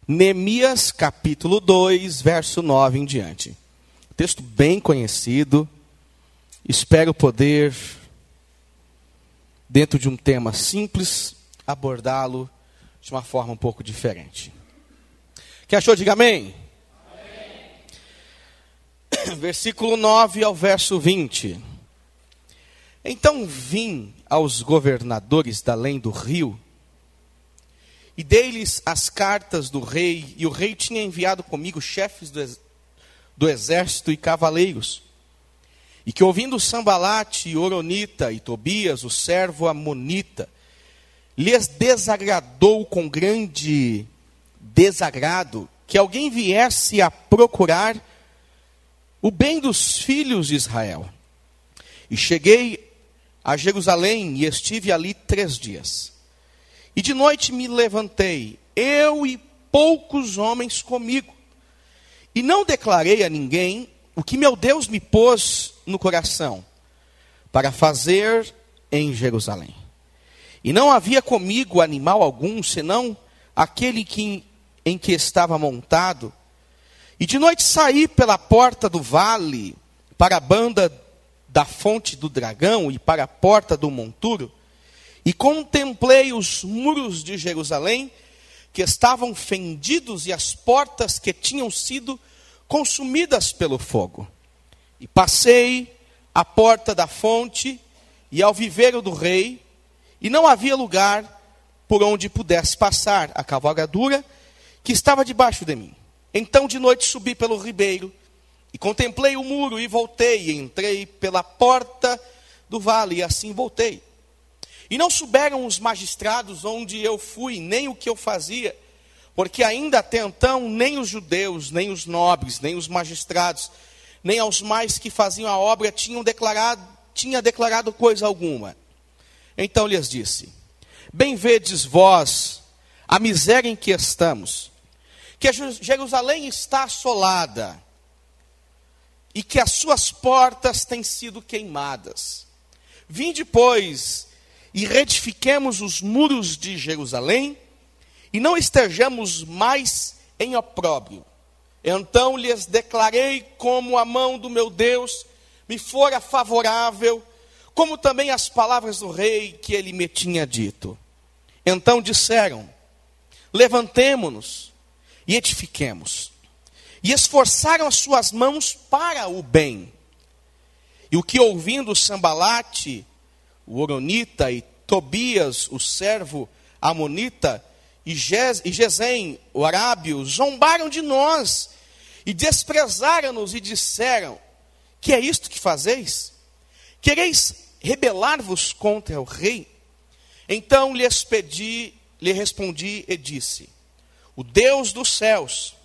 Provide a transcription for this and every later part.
Neemias capítulo 2, verso 9 em diante. Texto bem conhecido. Espero poder, dentro de um tema simples, abordá-lo de uma forma um pouco diferente. Quem achou, diga amém. Amém. Versículo 9 ao verso 20. Então vim aos governadores da além do rio, e dei-lhes as cartas do rei, e o rei tinha enviado comigo chefes do exército e cavaleiros, e que ouvindo Sambalate, Oronita e Tobias, o servo amonita, lhes desagradou com grande desagrado que alguém viesse a procurar o bem dos filhos de Israel. E cheguei a Jerusalém e estive ali 3 dias. E de noite me levantei, eu e poucos homens comigo, e não declarei a ninguém o que meu Deus me pôs no coração para fazer em Jerusalém. E não havia comigo animal algum, senão aquele em que estava montado. E de noite saí pela porta do vale, para a banda da fonte do dragão e para a porta do monturo, e contemplei os muros de Jerusalém, que estavam fendidos, e as portas que tinham sido consumidas pelo fogo. E passei à porta da fonte e ao viveiro do rei, e não havia lugar por onde pudesse passar a cavalgadura que estava debaixo de mim. Então de noite subi pelo ribeiro, e contemplei o muro, e voltei, e entrei pela porta do vale, e assim voltei. E não souberam os magistrados onde eu fui, nem o que eu fazia, porque ainda até então, nem os judeus, nem os nobres, nem os magistrados, nem aos mais que faziam a obra tinha declarado coisa alguma. Então lhes disse: bem vedes vós a miséria em que estamos, que Jerusalém está assolada, e que as suas portas têm sido queimadas. Vinde, pois, e reedifiquemos os muros de Jerusalém, e não estejamos mais em opróbrio. Então lhes declarei como a mão do meu Deus me fora favorável, como também as palavras do rei que ele me tinha dito. Então disseram: levantemo-nos e edifiquemos. E esforçaram as suas mãos para o bem. E o que ouvindo Sambalate, o Oronita, e Tobias, o servo amonita, e Gesem, o arábio, zombaram de nós, e desprezaram-nos, e disseram: que é isto que fazeis? Quereis rebelar-vos contra o rei? Então lhe respondi e disse: o Deus dos céus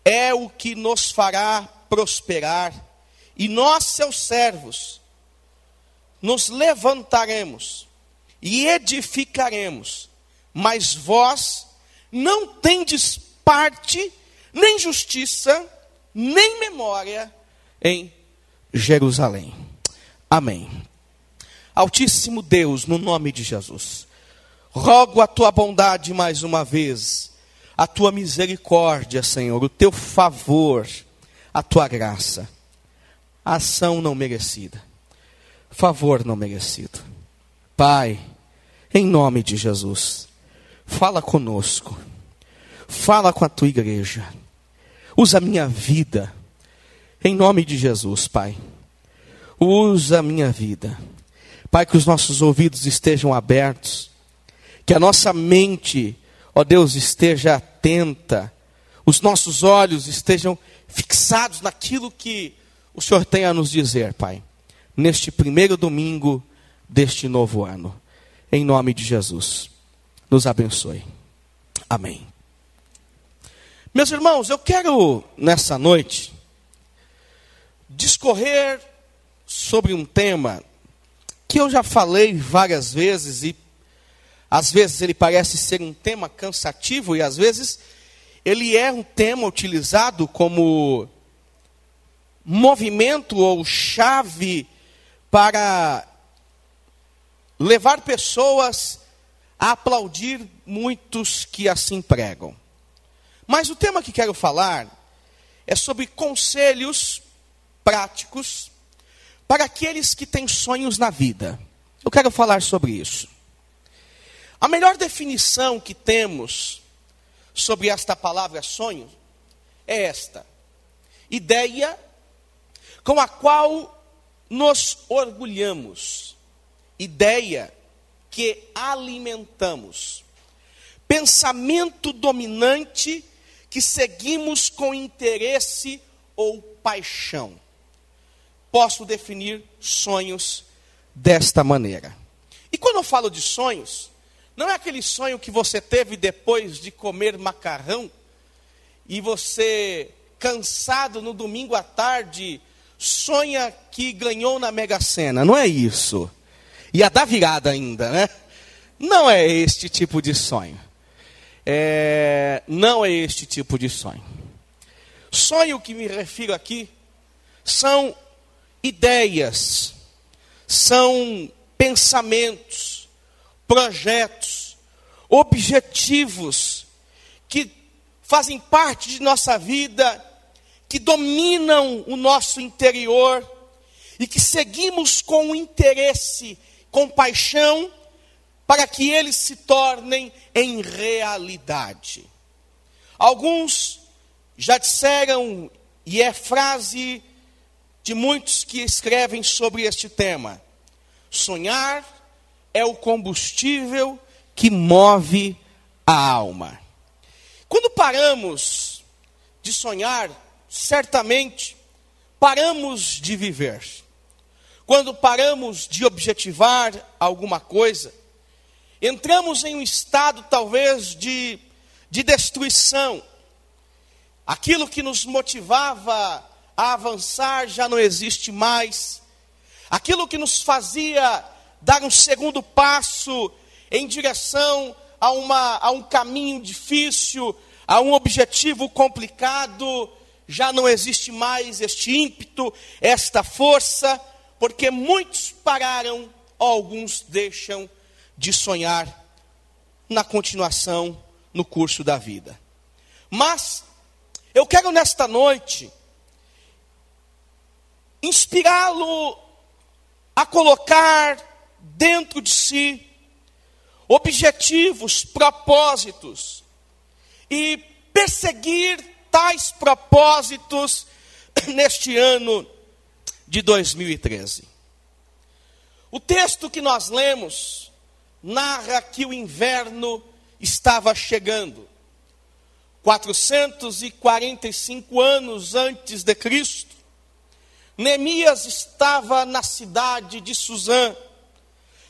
é o que nos fará prosperar, e nós, seus servos, nos levantaremos e edificaremos, mas vós não tendes parte, nem justiça, nem memória em Jerusalém. Amém. Altíssimo Deus, no nome de Jesus, rogo a tua bondade mais uma vez, a tua misericórdia, Senhor, o teu favor, a tua graça, a ação não merecida, favor não merecido. Pai, em nome de Jesus, fala conosco, fala com a tua igreja, usa a minha vida, em nome de Jesus, Pai, usa a minha vida. Pai, que os nossos ouvidos estejam abertos, que a nossa mente, ó Deus, esteja atenta, os nossos olhos estejam fixados naquilo que o Senhor tem a nos dizer, Pai, neste primeiro domingo deste novo ano. Em nome de Jesus, nos abençoe. Amém. Meus irmãos, eu quero, nessa noite, discorrer sobre um tema que eu já falei várias vezes, e às vezes ele parece ser um tema cansativo, e às vezes ele é um tema utilizado como movimento ou chave para levar pessoas a aplaudir muitos que assim pregam. Mas o tema que quero falar é sobre conselhos práticos para aqueles que têm sonhos na vida. Eu quero falar sobre isso. A melhor definição que temos sobre esta palavra sonho é esta: ideia com a qual nos orgulhamos, ideia que alimentamos, pensamento dominante que seguimos com interesse ou paixão. Posso definir sonhos desta maneira. E quando eu falo de sonhos, não é aquele sonho que você teve depois de comer macarrão e você, cansado no domingo à tarde, sonha que ganhou na Mega Sena. Não é isso. Ia dar virada ainda, né? Não é este tipo de sonho. Não é este tipo de sonho. Sonho que me refiro aqui são ideias, são pensamentos, projetos, objetivos que fazem parte de nossa vida, que dominam o nosso interior e que seguimos com interesse, com paixão, para que eles se tornem em realidade. Alguns já disseram, e é frase de muitos que escrevem sobre este tema: sonhar é o combustível que move a alma. Quando paramos de sonhar, certamente paramos de viver. Quando paramos de objetivar alguma coisa, entramos em um estado talvez de destruição. Aquilo que nos motivava a avançar já não existe mais. Aquilo que nos fazia dar um segundo passo em direção a um caminho difícil, a um objetivo complicado, já não existe mais este ímpeto, esta força, porque muitos pararam, alguns deixam de sonhar na continuação, no curso da vida. Mas eu quero nesta noite inspirá-lo a colocar dentro de si objetivos, propósitos, e perseguir tais propósitos neste ano de 2013. O texto que nós lemos narra que o inverno estava chegando. 445 anos antes de Cristo, Neemias estava na cidade de Suzã,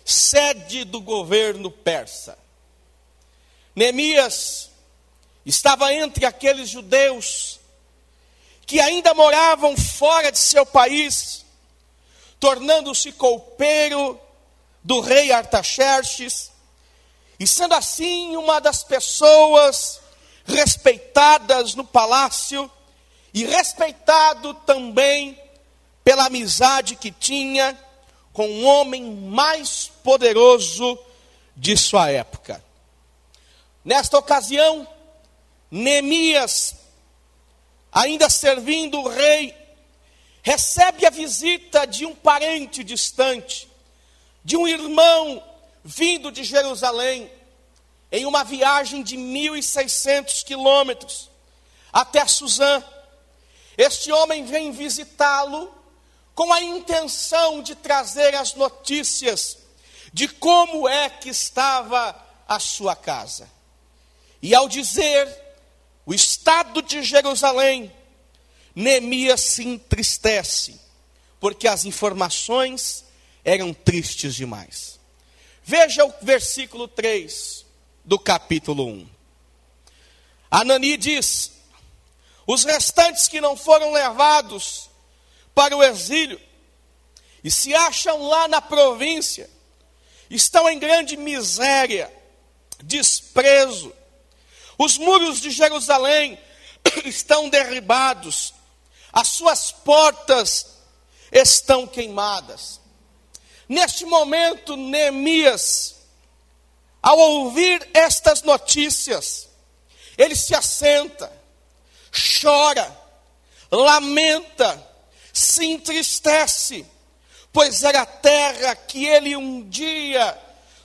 sede do governo persa. Neemias estava entre aqueles judeus que ainda moravam fora de seu país, tornando-se copeiro do rei Artaxerxes, e sendo assim uma das pessoas respeitadas no palácio, e respeitado também pela amizade que tinha com o homem mais poderoso de sua época. Nesta ocasião, Neemias, ainda servindo o rei, recebe a visita de um parente distante, de um irmão vindo de Jerusalém, em uma viagem de 1.600 quilômetros até Suzã. Este homem vem visitá-lo com a intenção de trazer as notícias de como é que estava a sua casa. E ao dizer o estado de Jerusalém, Neemias se entristece, porque as informações eram tristes demais. Veja o versículo 3 do capítulo 1. Anani diz: os restantes que não foram levados para o exílio e se acham lá na província, estão em grande miséria, desprezo. Os muros de Jerusalém estão derribados, as suas portas estão queimadas. Neste momento, Neemias, ao ouvir estas notícias, ele se assenta, chora, lamenta, se entristece, pois era a terra que ele um dia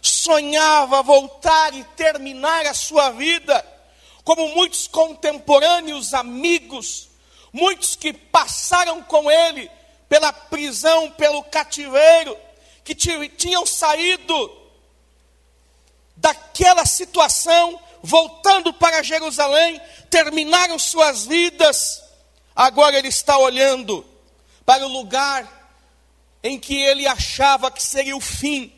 sonhava voltar e terminar a sua vida, como muitos contemporâneos amigos, muitos que passaram com ele pela prisão, pelo cativeiro, que tinham saído daquela situação, voltando para Jerusalém, terminaram suas vidas. Agora ele está olhando para o lugar em que ele achava que seria o fim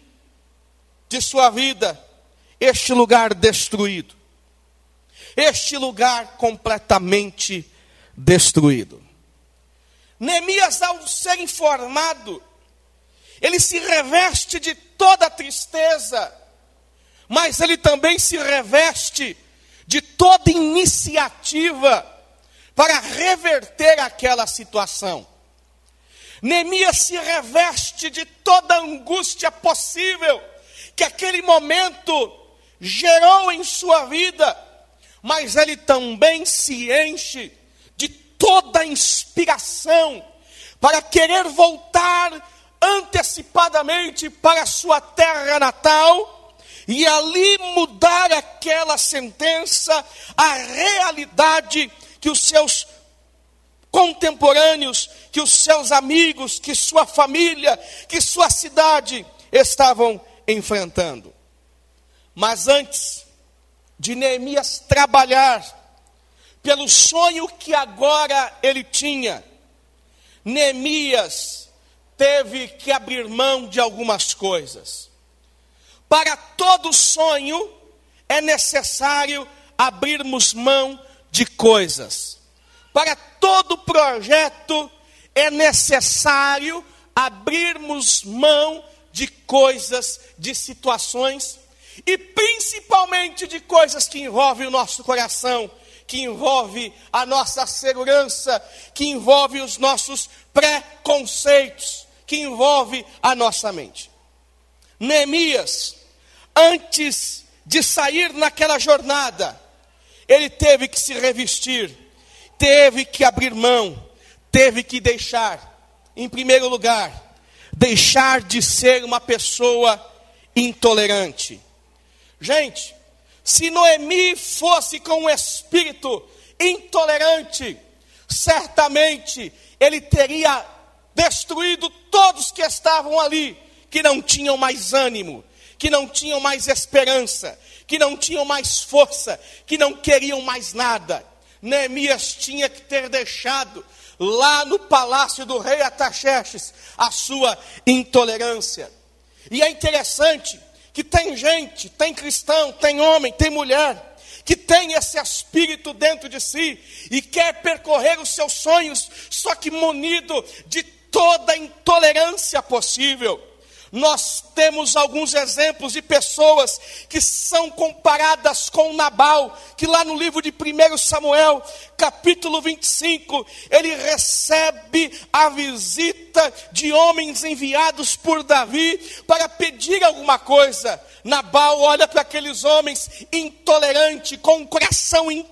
de sua vida, este lugar destruído, este lugar completamente destruído. Neemias, ao ser informado, ele se reveste de toda a tristeza, mas ele também se reveste de toda iniciativa para reverter aquela situação. Neemias se reveste de toda a angústia possível que aquele momento gerou em sua vida, mas ele também se enche de toda a inspiração para querer voltar antecipadamente para a sua terra natal e ali mudar aquela sentença, a realidade que os seus contemporâneos, que os seus amigos, que sua família, que sua cidade estavam enfrentando. Mas antes de Neemias trabalhar pelo sonho que agora ele tinha, Neemias teve que abrir mão de algumas coisas. Para todo sonho é necessário abrirmos mão de coisas. Para todo projeto é necessário abrirmos mão de coisas, de situações, e principalmente de coisas que envolvem o nosso coração, que envolve a nossa segurança, que envolve os nossos preconceitos, que envolve a nossa mente. Neemias, antes de sair naquela jornada, ele teve que se revestir, teve que abrir mão, teve que deixar, em primeiro lugar, deixar de ser uma pessoa intolerante. Gente, se Noemi fosse com um espírito intolerante, certamente ele teria destruído todos que estavam ali, que não tinham mais ânimo, que não tinham mais esperança, que não tinham mais força, que não queriam mais nada. Neemias tinha que ter deixado lá no palácio do rei Artaxerxes a sua intolerância. E é interessante que tem gente, tem cristão, tem homem, tem mulher, que tem esse espírito dentro de si e quer percorrer os seus sonhos, só que munido de toda a intolerância possível. Nós temos alguns exemplos de pessoas que são comparadas com Nabal, que lá no livro de 1 Samuel, capítulo 25, ele recebe a visita de homens enviados por Davi para pedir alguma coisa. Nabal olha para aqueles homens intolerantes, com um coração intolerante,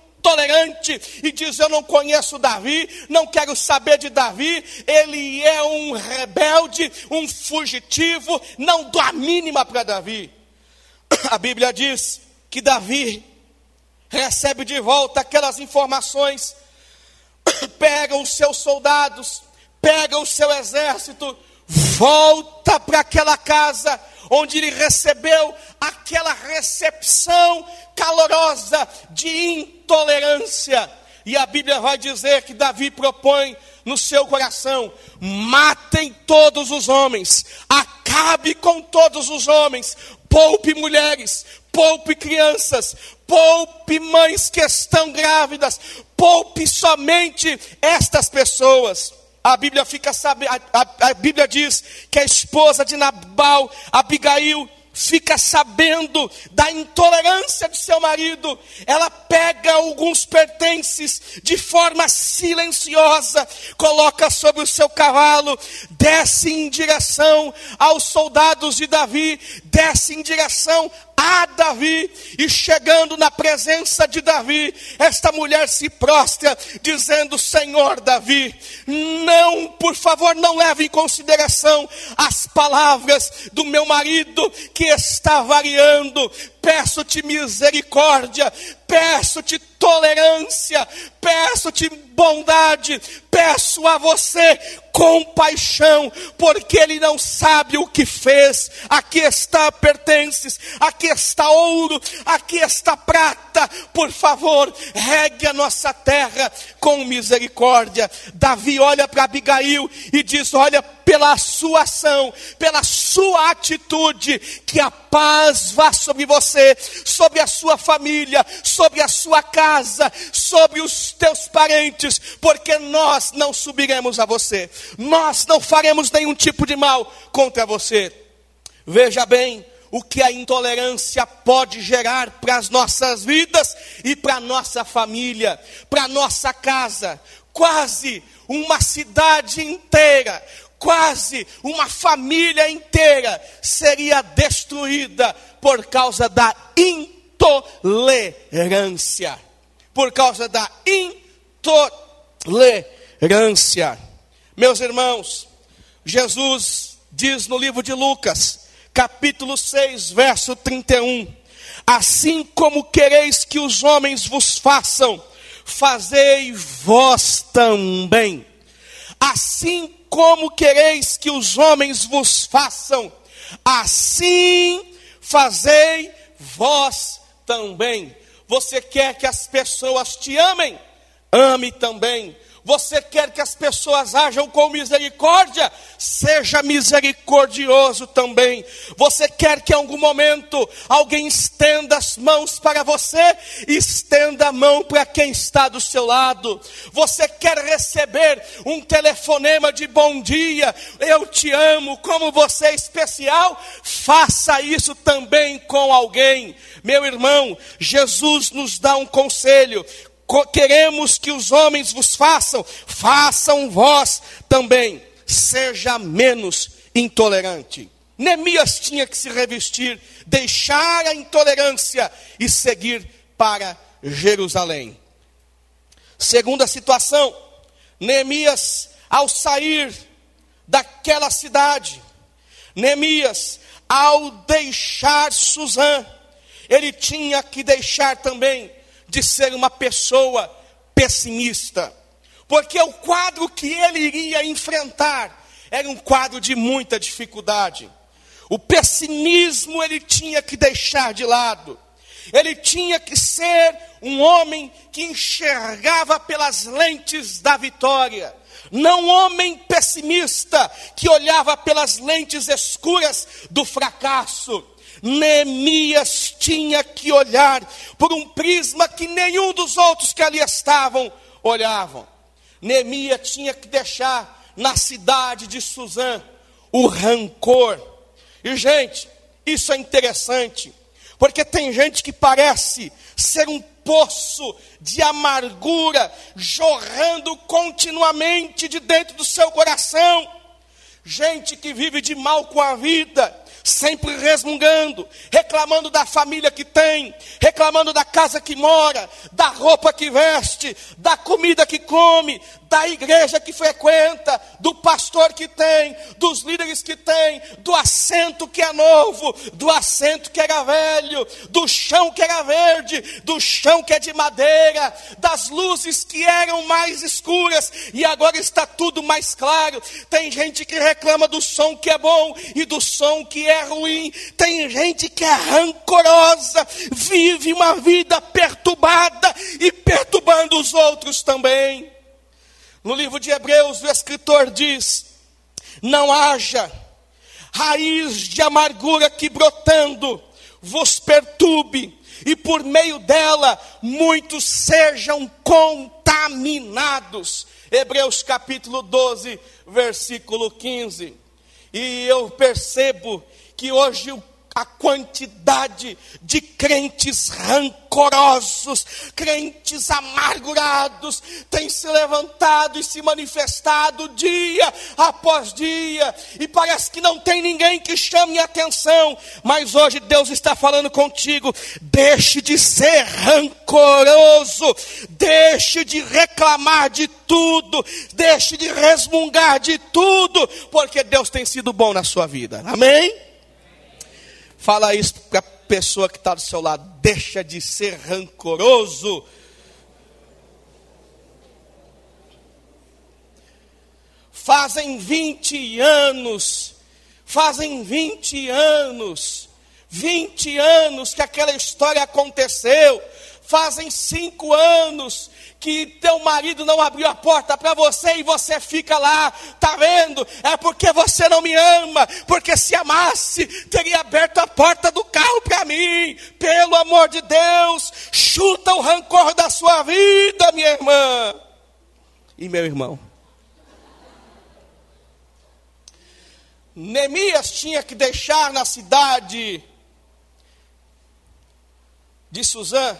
e diz: eu não conheço Davi, não quero saber de Davi, ele é um rebelde, um fugitivo, não dou a mínima para Davi. A Bíblia diz que Davi recebe de volta aquelas informações, pega os seus soldados, pega o seu exército, volta para aquela casa onde ele recebeu aquela recepção calorosa de intolerância. E a Bíblia vai dizer que Davi propõe no seu coração: matem todos os homens, acabe com todos os homens, poupe mulheres, poupe crianças, poupe mães que estão grávidas, poupe somente estas pessoas. A Bíblia diz que a esposa de Nabal, Abigail, fica sabendo da intolerância de seu marido, ela pega alguns pertences de forma silenciosa, coloca sobre o seu cavalo, desce em direção aos soldados de Davi, desce em direção a Davi, e chegando na presença de Davi, esta mulher se prostra, dizendo: Senhor Davi, não, por favor, não leve em consideração as palavras do meu marido, que está variando. Peço-te misericórdia, peço-te tolerância, peço-te bondade, peço a você compaixão, porque ele não sabe o que fez. Aqui está pertences, aqui está ouro, aqui está prata. Por favor, regue a nossa terra com misericórdia. Davi olha para Abigail e diz: olha, pela sua ação, pela sua atitude, que a paz vá sobre você, sobre a sua família, sobre a sua casa, sobre os teus parentes, porque nós não subiremos a você, nós não faremos nenhum tipo de mal contra você. Veja bem o que a intolerância pode gerar para as nossas vidas e para a nossa família, para a nossa casa. Quase uma cidade inteira, quase uma família inteira seria destruída por causa da intolerância. Por causa da intolerância. Meus irmãos, Jesus diz no livro de Lucas, capítulo 6, verso 31: assim como quereis que os homens vos façam, fazei vós também. Assim como quereis que os homens vos façam, assim fazei vós também. Você quer que as pessoas te amem? Ame também. Você quer que as pessoas ajam com misericórdia? Seja misericordioso também. Você quer que em algum momento alguém estenda as mãos para você? Estenda a mão para quem está do seu lado. Você quer receber um telefonema de bom dia? Eu te amo, como você é especial? Faça isso também com alguém. Meu irmão, Jesus nos dá um conselho: queremos que os homens vos façam, façam vós também. Seja menos intolerante. Neemias tinha que se revestir, deixar a intolerância e seguir para Jerusalém. Segunda situação, Neemias, ao sair daquela cidade, Neemias, ao deixar Suzã, ele tinha que deixar também de ser uma pessoa pessimista, porque o quadro que ele iria enfrentar era um quadro de muita dificuldade. O pessimismo ele tinha que deixar de lado. Ele tinha que ser um homem que enxergava pelas lentes da vitória, não um homem pessimista que olhava pelas lentes escuras do fracasso. Neemias tinha que olhar por um prisma que nenhum dos outros que ali estavam olhavam. Neemias tinha que deixar na cidade de Suzã o rancor. E gente, isso é interessante, porque tem gente que parece ser um poço de amargura jorrando continuamente de dentro do seu coração. Gente que vive de mal com a vida, sempre resmungando, reclamando da família que tem, reclamando da casa que mora, da roupa que veste, da comida que come, da igreja que frequenta, do pastor que tem, dos líderes que tem, do assento que é novo, do assento que era velho, do chão que era verde, do chão que é de madeira, das luzes que eram mais escuras e agora está tudo mais claro. Tem gente que reclama do som que é bom e do som que é ruim. Tem gente que é rancorosa, vive uma vida perturbada e perturbando os outros também. No livro de Hebreus, o escritor diz: não haja raiz de amargura que brotando vos perturbe, e por meio dela muitos sejam contaminados. Hebreus capítulo 12, versículo 15. E eu percebo que hoje a quantidade de crentes rancorosos, crentes amargurados, tem se levantado e se manifestado dia após dia, e parece que não tem ninguém que chame a atenção, mas hoje Deus está falando contigo: deixe de ser rancoroso, deixe de reclamar de tudo, deixe de resmungar de tudo, porque Deus tem sido bom na sua vida, amém? Fala isso para a pessoa que está do seu lado: deixa de ser rancoroso. Fazem 20 anos que aquela história aconteceu. Fazem 5 anos que teu marido não abriu a porta para você e você fica lá, tá vendo? É porque você não me ama, porque se amasse, teria aberto a porta do carro para mim. Pelo amor de Deus, chuta o rancor da sua vida, minha irmã e meu irmão. Neemias tinha que deixar na cidade de Suzã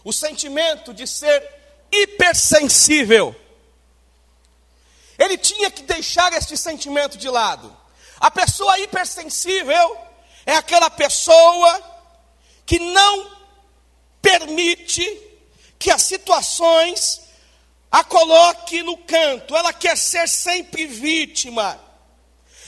o sentimento de ser hipersensível. Ele tinha que deixar este sentimento de lado. A pessoa hipersensível é aquela pessoa que não permite que as situações a coloque no canto. Ela quer ser sempre vítima.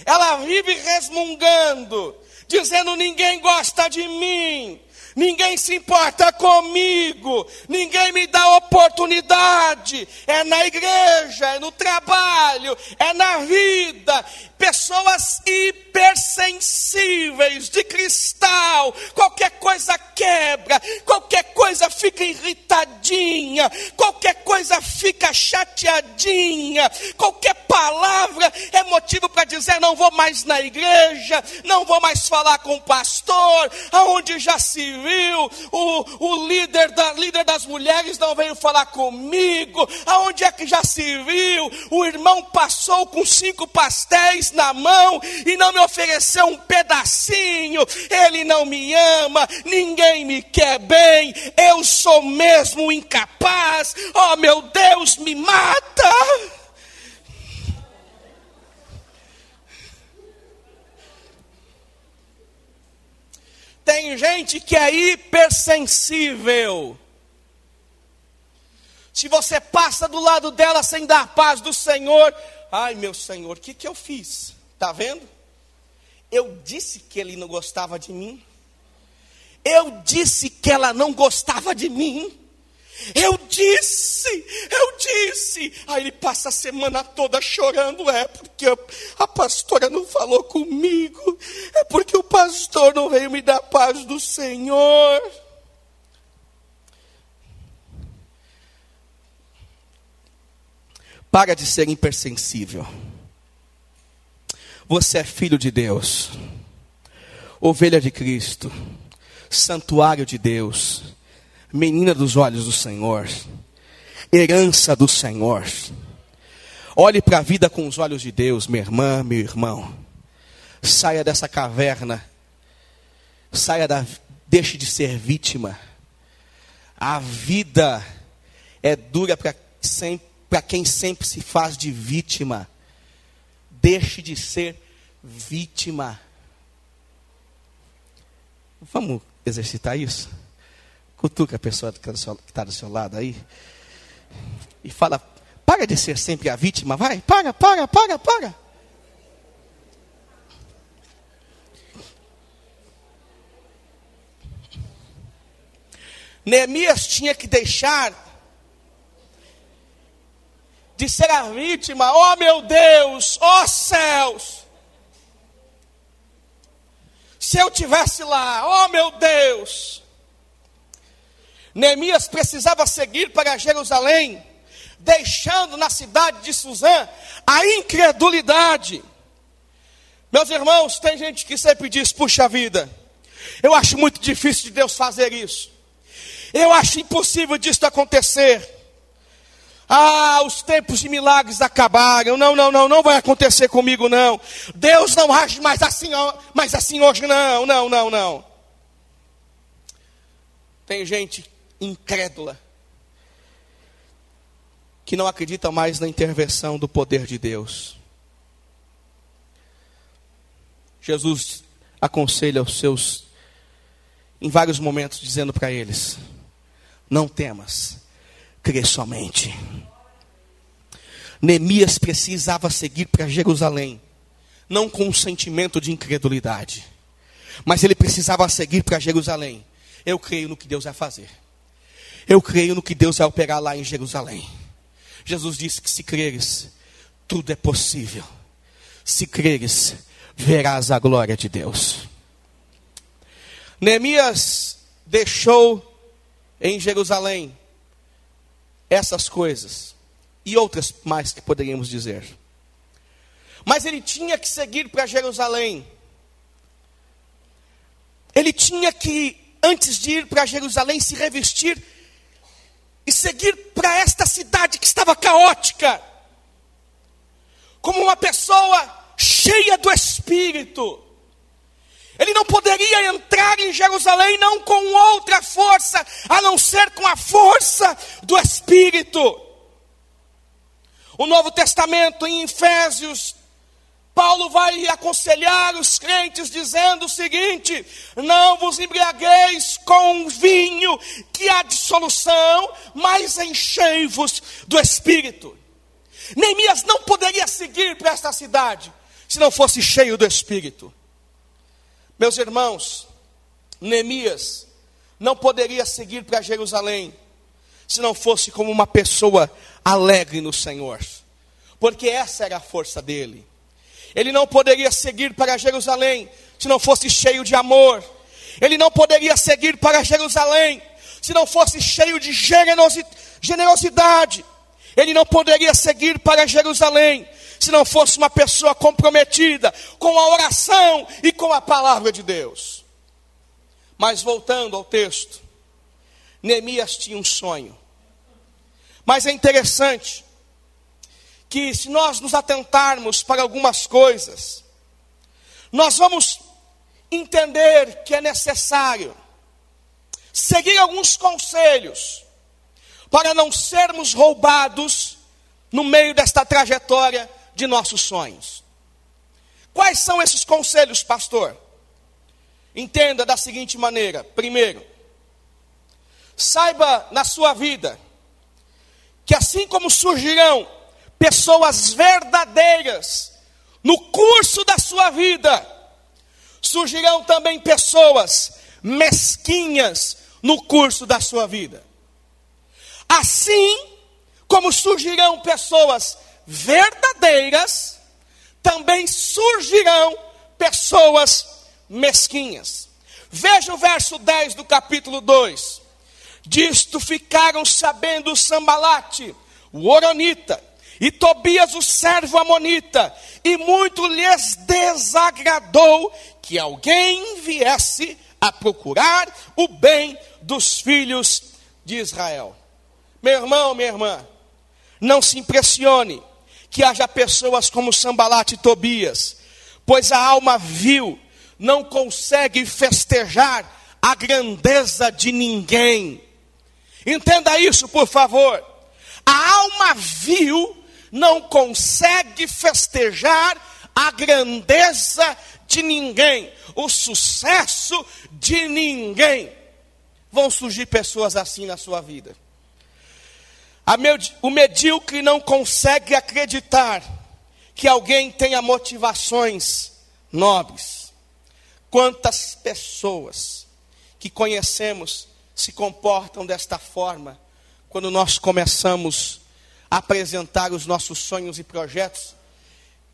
Ela vive resmungando, dizendo: ninguém gosta de mim, ninguém se importa comigo, ninguém me dá oportunidade. É na igreja, é no trabalho, é na vida. Pessoas hipersensíveis, de cristal. Qualquer coisa quebra, qualquer coisa fica irritadinha, qualquer coisa fica chateadinha, qualquer palavra é motivo para dizer: não vou mais na igreja, não vou mais falar com o pastor. Aonde já se viu, o líder das mulheres não veio falar comigo. Aonde é que já se viu, o irmão passou com 5 pastéis na mão e não me ofereceu um pedacinho? Ele não me ama, ninguém me quer bem, eu sou mesmo incapaz. Oh, meu Deus, me mata. Tem gente que é hipersensível. Se você passa do lado dela sem dar a paz do Senhor: ai, meu Senhor, o que eu fiz? Está vendo? Eu disse que ele não gostava de mim. Eu disse que ela não gostava de mim. Eu disse. Aí ele passa a semana toda chorando: é porque a pastora não falou comigo, é porque o pastor não veio me dar paz do Senhor. Para de ser hipersensível. Você é filho de Deus, ovelha de Cristo, santuário de Deus, menina dos olhos do Senhor, herança do Senhor. Olhe para a vida com os olhos de Deus, minha irmã, meu irmão. Saia dessa caverna. Deixe de ser vítima. A vida é dura para quem sempre se faz de vítima. Deixe de ser vítima. Vamos exercitar isso? Cutuca a pessoa que está do seu lado aí e fala: para de ser sempre a vítima, vai, para. Neemias tinha que deixar de ser a vítima. Oh, meu Deus, oh céus, se eu tivesse lá, oh meu Deus. Neemias precisava seguir para Jerusalém, deixando na cidade de Suzã a incredulidade. Meus irmãos, tem gente que sempre diz: puxa vida, eu acho muito difícil de Deus fazer isso, eu acho impossível disso acontecer. Ah, os tempos de milagres acabaram. Não vai acontecer comigo não. Deus não age mais assim hoje não. Tem gente incrédula que não acredita mais na intervenção do poder de Deus. Jesus aconselha os seus, em vários momentos, dizendo para eles: não temas, crê somente. Neemias precisava seguir para Jerusalém, não com um sentimento de incredulidade, mas ele precisava seguir para Jerusalém. Eu creio no que Deus vai fazer. Eu creio no que Deus vai operar lá em Jerusalém. Jesus disse que se creres, tudo é possível. Se creres, verás a glória de Deus. Neemias deixou em Jerusalém essas coisas e outras mais que poderíamos dizer. Mas ele tinha que seguir para Jerusalém. Ele tinha que, antes de ir para Jerusalém, se revestir e seguir para esta cidade que estava caótica, como uma pessoa cheia do Espírito. Ele não poderia entrar em Jerusalém não com outra força, a não ser com a força do Espírito. O Novo Testamento, em Efésios, Paulo vai aconselhar os crentes dizendo o seguinte: não vos embriagueis com vinho que há dissolução, mas enchei-vos do Espírito. Neemias não poderia seguir para esta cidade se não fosse cheio do Espírito. Meus irmãos, Neemias não poderia seguir para Jerusalém se não fosse como uma pessoa alegre no Senhor, porque essa era a força dele. Ele não poderia seguir para Jerusalém se não fosse cheio de amor. Ele não poderia seguir para Jerusalém se não fosse cheio de generosidade. Ele não poderia seguir para Jerusalém se não fosse uma pessoa comprometida com a oração e com a palavra de Deus. Mas voltando ao texto, Neemias tinha um sonho. Mas é interessante que, se nós nos atentarmos para algumas coisas, nós vamos entender que é necessário seguir alguns conselhos para não sermos roubados no meio desta trajetória de nossos sonhos. Quais são esses conselhos, pastor? Entenda da seguinte maneira: primeiro, saiba na sua vida que assim como surgirão pessoas verdadeiras no curso da sua vida, surgirão também pessoas mesquinhas no curso da sua vida. Assim como surgirão pessoas verdadeiras, também surgirão pessoas mesquinhas. Veja o verso 10 do capítulo 2. Disto ficaram sabendo Sambalate, o horonita, e Tobias, o servo amonita, e muito lhes desagradou que alguém viesse a procurar o bem dos filhos de Israel. Meu irmão, minha irmã, não se impressione que haja pessoas como Sambalate e Tobias, pois a alma vil não consegue festejar a grandeza de ninguém. Entenda isso, por favor. A alma vil não consegue festejar a grandeza de ninguém, o sucesso de ninguém. Vão surgir pessoas assim na sua vida. O medíocre não consegue acreditar que alguém tenha motivações nobres. Quantas pessoas que conhecemos se comportam desta forma quando nós começamos a apresentar os nossos sonhos e projetos,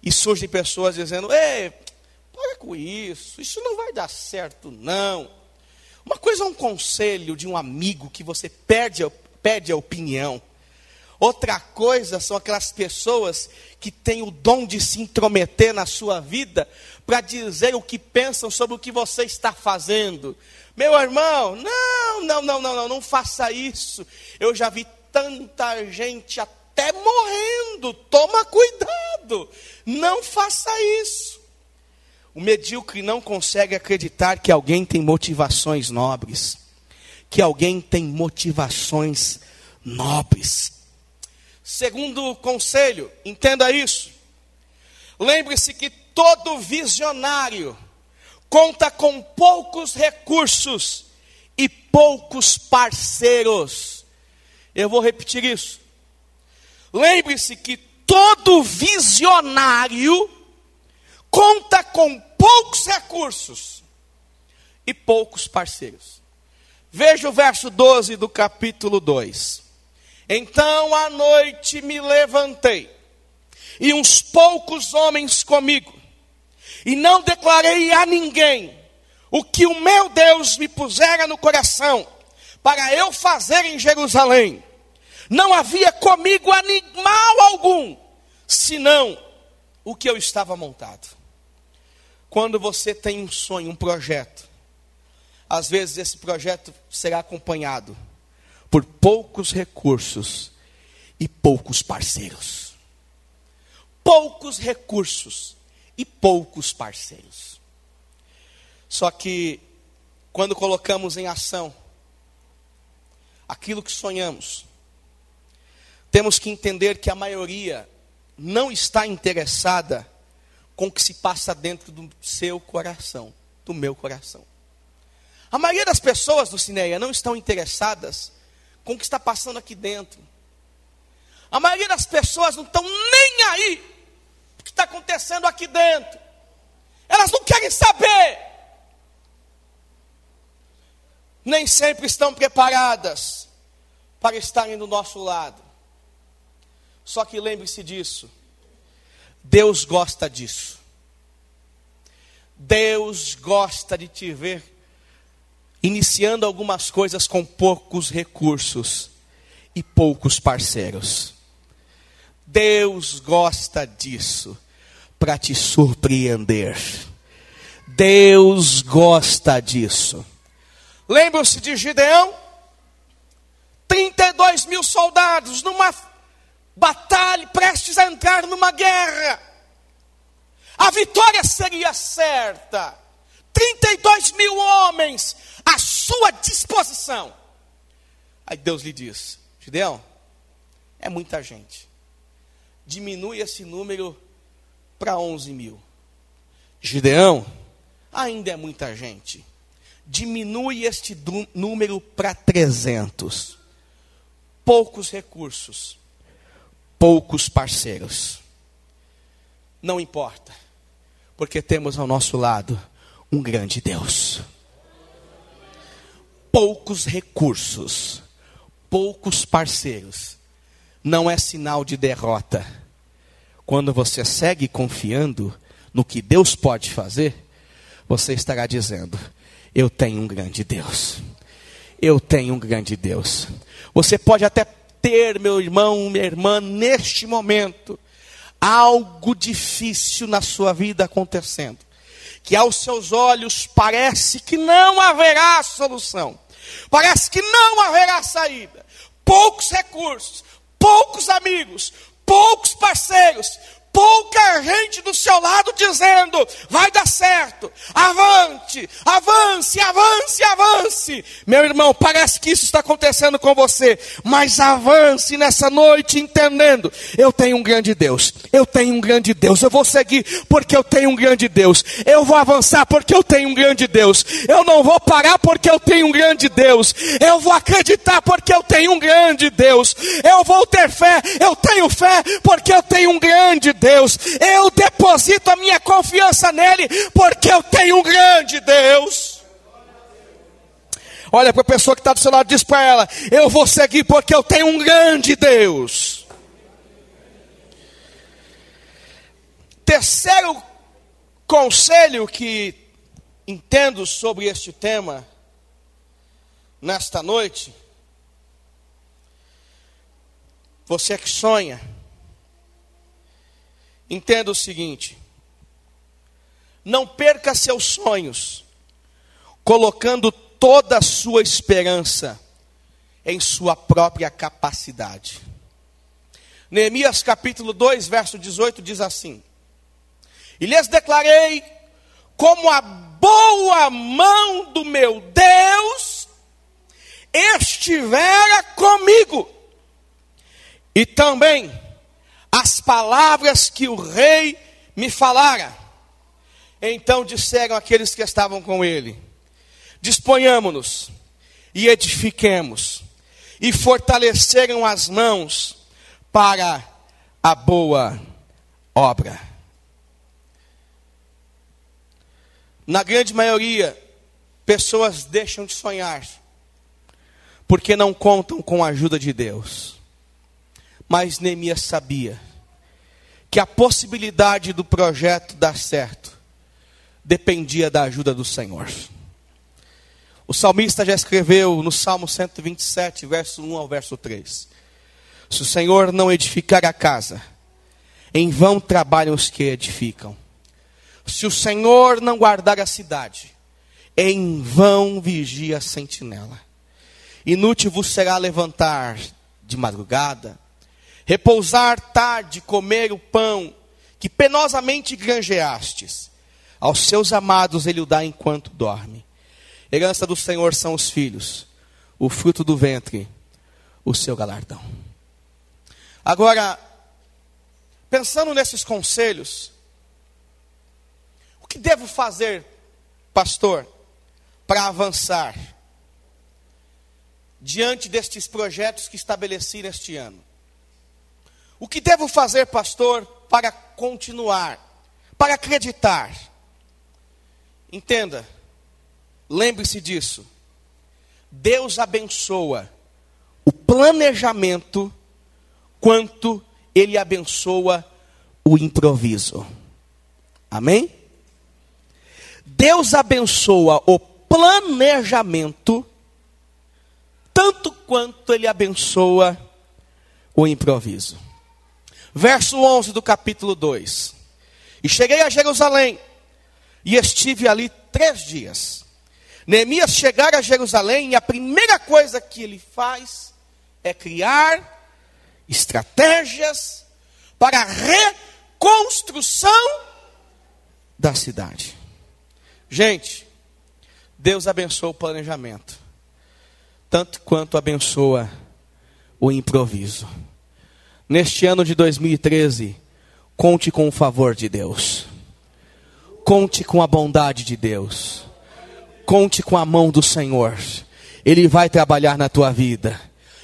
e surgem pessoas dizendo: ei, para com isso não vai dar certo não. Uma coisa é um conselho de um amigo que você pede a opinião. Outra coisa são aquelas pessoas que têm o dom de se intrometer na sua vida para dizer o que pensam sobre o que você está fazendo. Meu irmão, não faça isso. Eu já vi tanta gente até morrendo. Toma cuidado, não faça isso. O medíocre não consegue acreditar que alguém tem motivações nobres. Que alguém tem motivações nobres. Segundo conselho, entenda isso. Lembre-se que todo visionário conta com poucos recursos e poucos parceiros. Eu vou repetir isso. Lembre-se que todo visionário conta com poucos recursos e poucos parceiros. Veja o verso 12 do capítulo 2. Então à noite me levantei, e uns poucos homens comigo, e não declarei a ninguém o que o meu Deus me pusera no coração, para eu fazer em Jerusalém. Não havia comigo animal algum, senão o que eu estava montado. Quando você tem um sonho, um projeto, às vezes esse projeto será acompanhado por poucos recursos e poucos parceiros. Poucos recursos e poucos parceiros. Só que, quando colocamos em ação aquilo que sonhamos, temos que entender que a maioria não está interessada com o que se passa dentro do seu coração, do meu coração. A maioria das pessoas do Cineia não estão interessadas com o que está passando aqui dentro. A maioria das pessoas não estão nem aí o que está acontecendo aqui dentro. Elas não querem saber. Nem sempre estão preparadas para estarem do nosso lado. Só que lembre-se disso. Deus gosta disso. Deus gosta de te ver iniciando algumas coisas com poucos recursos e poucos parceiros. Deus gosta disso para te surpreender. Deus gosta disso. Lembram-se de Gideão? 32 mil soldados numa batalha, prestes a entrar numa guerra. A vitória seria certa. 32 mil homens à sua disposição. Aí Deus lhe diz: Gideão, é muita gente. Diminui esse número para 11 mil. Gideão, ainda é muita gente. Diminui este número para 300. Poucos recursos, poucos parceiros. Não importa, porque temos ao nosso lado um grande Deus. Poucos recursos, poucos parceiros, não é sinal de derrota. Quando você segue confiando no que Deus pode fazer, você estará dizendo: eu tenho um grande Deus. Eu tenho um grande Deus. Você pode até ter, meu irmão, minha irmã, neste momento, algo difícil na sua vida acontecendo, que aos seus olhos parece que não haverá solução, parece que não haverá saída. Poucos recursos, poucos amigos, poucos parceiros, pouca gente do seu lado dizendo: vai dar certo, avante, avance, avance, avance. Meu irmão, parece que isso está acontecendo com você, mas avance nessa noite entendendo: eu tenho um grande Deus, eu tenho um grande Deus, eu vou seguir porque eu tenho um grande Deus, eu vou avançar porque eu tenho um grande Deus, eu não vou parar porque eu tenho um grande Deus, eu vou acreditar porque eu tenho um grande Deus, eu vou ter fé, eu tenho fé porque eu tenho um grande Deus. Eu deposito a minha confiança nele, porque eu tenho um grande Deus. Olha para a pessoa que está do seu lado e diz para ela: eu vou seguir porque eu tenho um grande Deus. Terceiro conselho que entendo sobre este tema nesta noite: você que sonha, entenda o seguinte: não perca seus sonhos colocando toda a sua esperança em sua própria capacidade. Neemias capítulo 2, verso 18 diz assim: e lhes declarei como a boa mão do meu Deus estivera comigo, e também as palavras que o rei me falara. Então disseram aqueles que estavam com ele: disponhamo-nos e edifiquemos. E fortaleceram as mãos para a boa obra. Na grande maioria, pessoas deixam de sonhar porque não contam com a ajuda de Deus. Mas Neemias sabia que a possibilidade do projeto dar certo dependia da ajuda do Senhor. O salmista já escreveu no Salmo 127, verso 1 ao verso 3. Se o Senhor não edificar a casa, em vão trabalham os que edificam. Se o Senhor não guardar a cidade, em vão vigia a sentinela. Inútil vos será levantar de madrugada, repousar tarde, comer o pão que penosamente granjeastes. Aos seus amados ele o dá enquanto dorme. Herança do Senhor são os filhos, o fruto do ventre, o seu galardão. Agora, pensando nesses conselhos, o que devo fazer, pastor, para avançar diante destes projetos que estabeleci neste ano? O que devo fazer, pastor, para continuar, para acreditar? Entenda. Lembre-se disso. Deus abençoa o planejamento quanto Ele abençoa o improviso. Amém? Deus abençoa o planejamento tanto quanto Ele abençoa o improviso. Verso 11 do capítulo 2. E cheguei a Jerusalém e estive ali 3 dias. Neemias chegara a Jerusalém e a primeira coisa que ele faz é criar estratégias para a reconstrução da cidade. Gente, Deus abençoa o planejamento, tanto quanto abençoa o improviso. Neste ano de 2013, conte com o favor de Deus. Conte com a bondade de Deus. Conte com a mão do Senhor. Ele vai trabalhar na tua vida.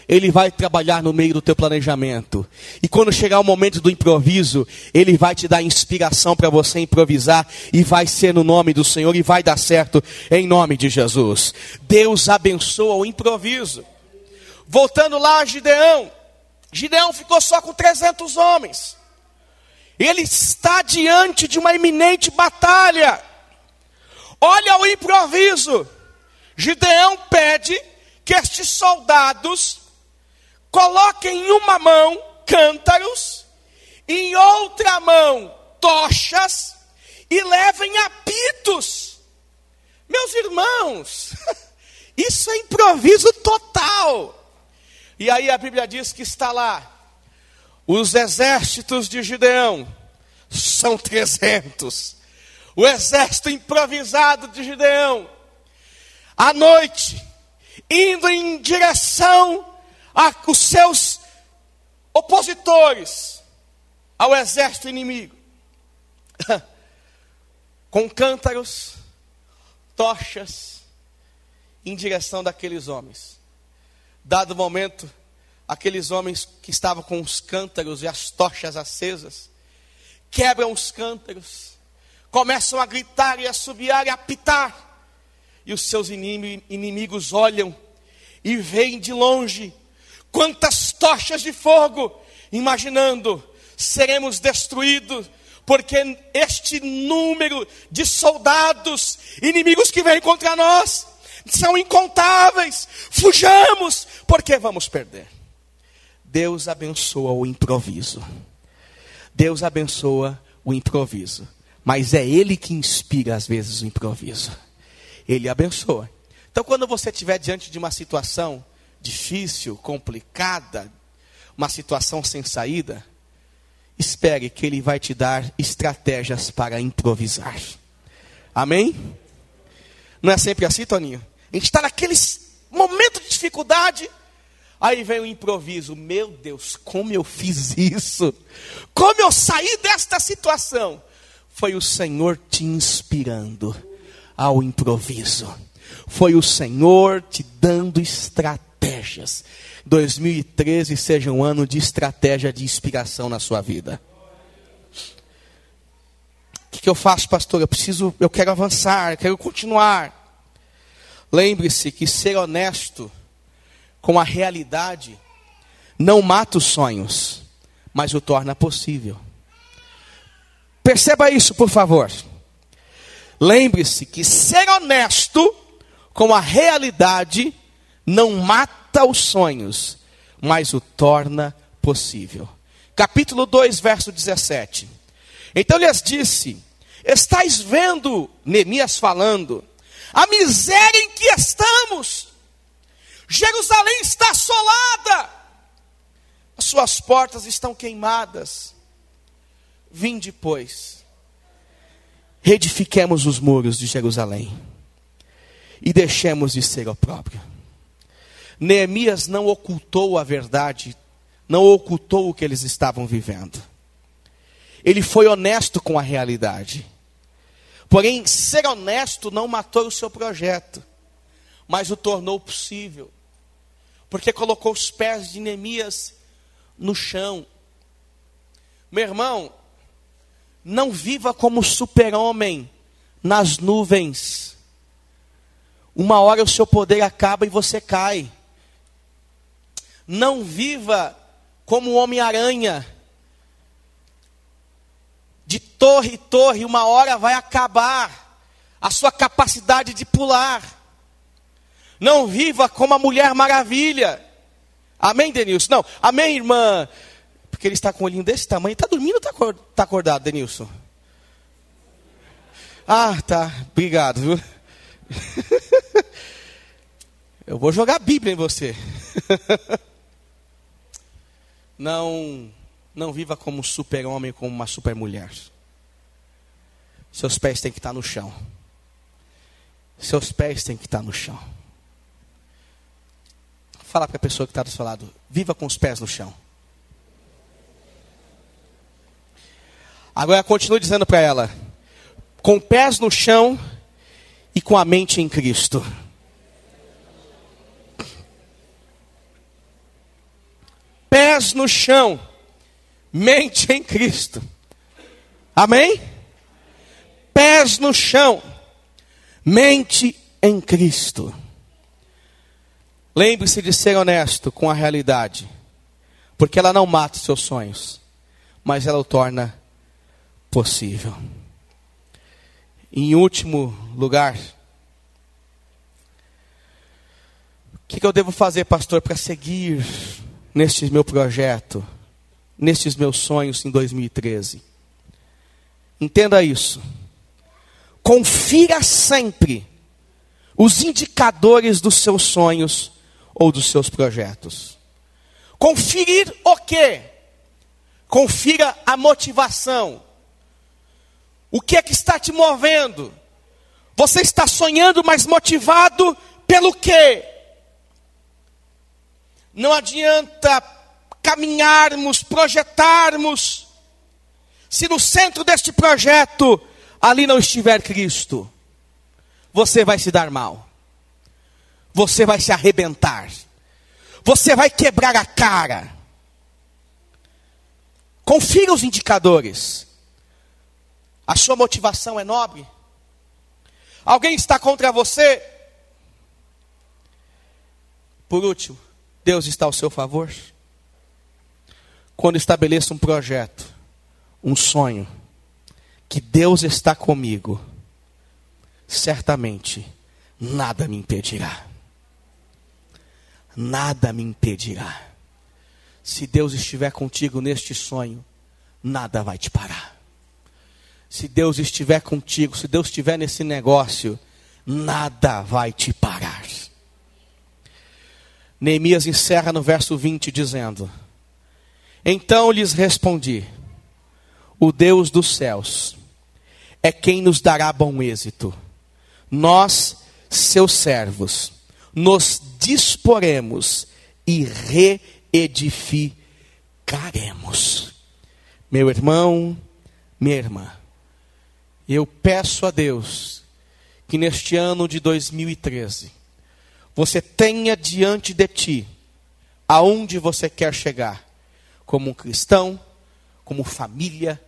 Ele vai trabalhar no meio do teu planejamento. E quando chegar o momento do improviso, Ele vai te dar inspiração para você improvisar. E vai ser no nome do Senhor. E vai dar certo em nome de Jesus. Deus abençoa o improviso. Voltando lá a Gideão. Gideão ficou só com 300 homens. Ele está diante de uma iminente batalha. Olha o improviso. Gideão pede que estes soldados coloquem em uma mão cântaros, em outra mão tochas e levem apitos. Meus irmãos, isso é improviso total. E aí a Bíblia diz que está lá, os exércitos de Gideão são 300. O exército improvisado de Gideão, à noite, indo em direção aos seus opositores, ao exército inimigo, com cântaros, tochas, em direção daqueles homens. Dado o momento, aqueles homens que estavam com os cântaros e as tochas acesas, quebram os cântaros, começam a gritar e a assobiar e a apitar. E os seus inimigos olham e veem de longe quantas tochas de fogo, imaginando, seremos destruídos, porque este número de soldados inimigos que vêm contra nós são incontáveis. Fujamos, porque vamos perder. Deus abençoa o improviso. Deus abençoa o improviso. Mas é Ele que inspira às vezes o improviso. Ele abençoa. Então quando você estiver diante de uma situação difícil, complicada, uma situação sem saída, espere que Ele vai te dar estratégias para improvisar. Amém? Não é sempre assim, Toninho? A gente está naquele momento de dificuldade, aí vem o improviso. Meu Deus, como eu fiz isso? Como eu saí desta situação? Foi o Senhor te inspirando ao improviso. Foi o Senhor te dando estratégias. 2013 seja um ano de estratégia, de inspiração na sua vida. O que eu faço, pastor? Eu quero avançar, eu quero continuar. Lembre-se que ser honesto com a realidade não mata os sonhos, mas o torna possível. Perceba isso, por favor. Lembre-se que ser honesto com a realidade não mata os sonhos, mas o torna possível. Capítulo 2, verso 17. Então lhes disse: estais vendo, Neemias falando, a miséria em que estamos. Jerusalém está assolada, as suas portas estão queimadas. Vinde, pois, reedifiquemos os muros de Jerusalém e deixemos de ser opróbrio. Neemias não ocultou a verdade, não ocultou o que eles estavam vivendo. Ele foi honesto com a realidade. Porém, ser honesto não matou o seu projeto, mas o tornou possível. Porque colocou os pés de Neemias no chão. Meu irmão, não viva como super-homem nas nuvens. Uma hora o seu poder acaba e você cai. Não viva como Homem-Aranha. De torre em torre, uma hora vai acabar a sua capacidade de pular. Não viva como a Mulher Maravilha. Amém, Denilson? Não, amém, irmã? Porque ele está com o olhinho desse tamanho. Está dormindo ou está acordado, Denilson? Ah, tá. Obrigado, viu? Eu vou jogar a Bíblia em você. Não viva como um super-homem, como uma super-mulher. Seus pés têm que estar no chão. Seus pés têm que estar no chão. Fala para a pessoa que está do seu lado: viva com os pés no chão. Agora continue dizendo para ela: com pés no chão e com a mente em Cristo. Pés no chão, mente em Cristo. Amém? Pés no chão, mente em Cristo. Lembre-se de ser honesto com a realidade, porque ela não mata os seus sonhos, mas ela o torna possível. Em último lugar, o que eu devo fazer, pastor, para seguir neste meu projeto, nestes meus sonhos em 2013? Entenda isso. Confira sempre os indicadores dos seus sonhos ou dos seus projetos. Conferir o quê? Confira a motivação. O que é que está te movendo? Você está sonhando, mas motivado pelo quê? Não adianta caminharmos, projetarmos, se no centro deste projeto ali não estiver Cristo. Você vai se dar mal. Você vai se arrebentar. Você vai quebrar a cara. Confira os indicadores. A sua motivação é nobre? Alguém está contra você? Por último, Deus está ao seu favor? Quando estabeleço um projeto, um sonho, que Deus está comigo, certamente nada me impedirá. Nada me impedirá. Se Deus estiver contigo neste sonho, nada vai te parar. Se Deus estiver contigo, se Deus estiver nesse negócio, nada vai te parar. Neemias encerra no verso 20 dizendo: Então lhes respondi: o Deus dos céus é quem nos dará bom êxito. Nós, seus servos, nos disporemos e reedificaremos. Meu irmão, minha irmã, eu peço a Deus que neste ano de 2013, você tenha diante de ti aonde você quer chegar, como um cristão, como família,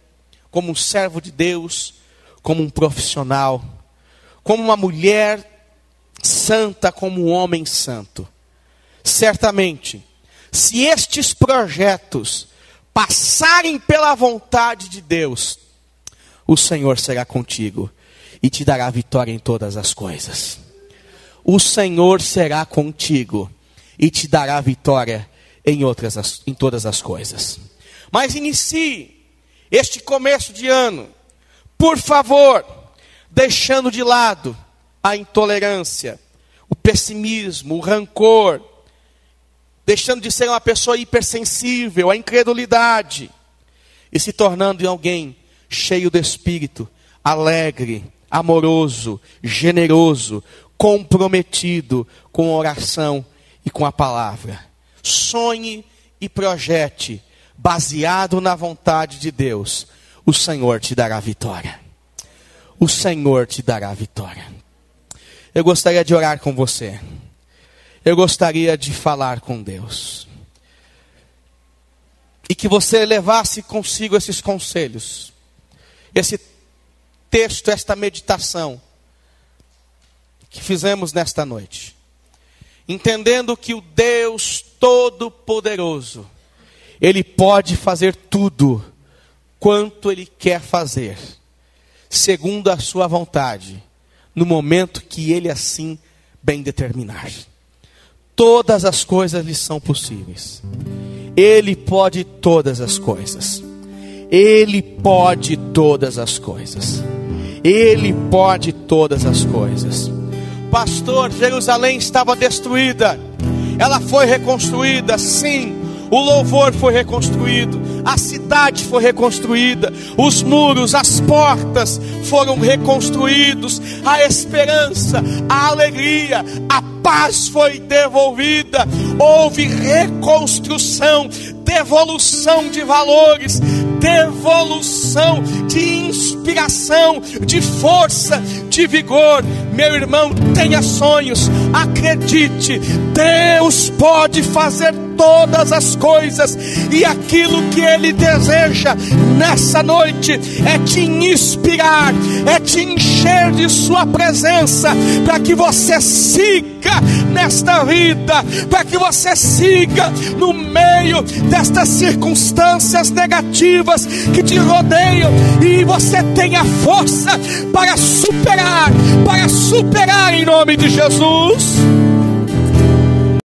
como um servo de Deus, como um profissional, como uma mulher santa, como um homem santo. Certamente, se estes projetos passarem pela vontade de Deus, o Senhor será contigo e te dará vitória em todas as coisas. O Senhor será contigo e te dará vitória em todas as coisas. Mas inicie este começo de ano, por favor, deixando de lado a intolerância, o pessimismo, o rancor, deixando de ser uma pessoa hipersensível, a incredulidade, e se tornando em alguém cheio do Espírito, alegre, amoroso, generoso, comprometido com a oração e com a palavra. Sonhe e projete, baseado na vontade de Deus. O Senhor te dará vitória. O Senhor te dará vitória. Eu gostaria de orar com você. Eu gostaria de falar com Deus. E que você levasse consigo esses conselhos. Esse texto, esta meditação que fizemos nesta noite. Entendendo que o Deus Todo-Poderoso, Ele pode fazer tudo quanto Ele quer fazer, segundo a sua vontade, no momento que Ele assim bem determinar. Todas as coisas lhe são possíveis. Ele pode todas as coisas. Ele pode todas as coisas. Ele pode todas as coisas. Pastor, Jerusalém estava destruída. Ela foi reconstruída, sim. O louvor foi reconstruído. A cidade foi reconstruída. Os muros, as portas foram reconstruídos. A esperança, a alegria, a paz foi devolvida. Houve reconstrução, devolução de valores, devolução de inspiração, de força, de vigor. Meu irmão, tenha sonhos, acredite, Deus pode fazer todas as coisas, e aquilo que Ele deseja nessa noite é te inspirar, é te encher de sua presença, para que você siga nesta vida, para que você siga no meio destas circunstâncias negativas que te rodeiam, e você tenha força para superar em nome de Jesus.